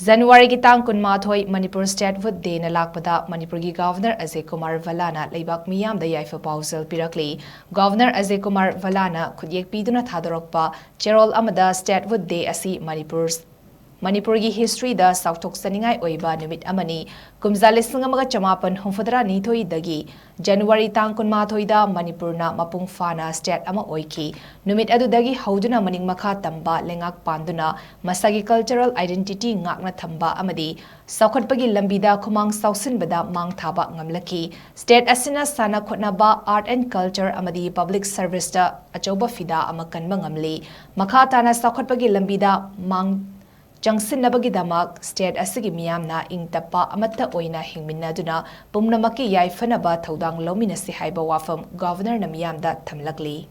January ki tang kunmathoi Manipur Statehood Day na Lakpada Manipur ki Governor AJAY Kumar Valana Leibak Meeyam Da Yaipha Paojel Pirakli Governor AJAY Kumar Valana khudyek piduna thadorokpa cherol amada Statehood Day asi Manipurgi history da sauthok saningai oiba numit amani kumja lising amaga chamapan humfadra nithoi dagi January tang kunmathoi da Manipurna mapung fana state ama oiki numit adu dagi hauduna maning makha tamba lengak panduna masagi cultural identity ngakna thamba amadi saukhatpagi lambida khumang sausinbada mang thaba ngamlaki state asina sana khotnaba art and culture amadi public service da achoba fida ama kanba ngamli makha tana saukhatpagi lambida mang Jangsin Nabagi state asigi miyam na ing tapa amata oina hingminaduna pumnamaki yaifana ba thaudang lomina si haiba wafam Governor na miyam da thamlakli.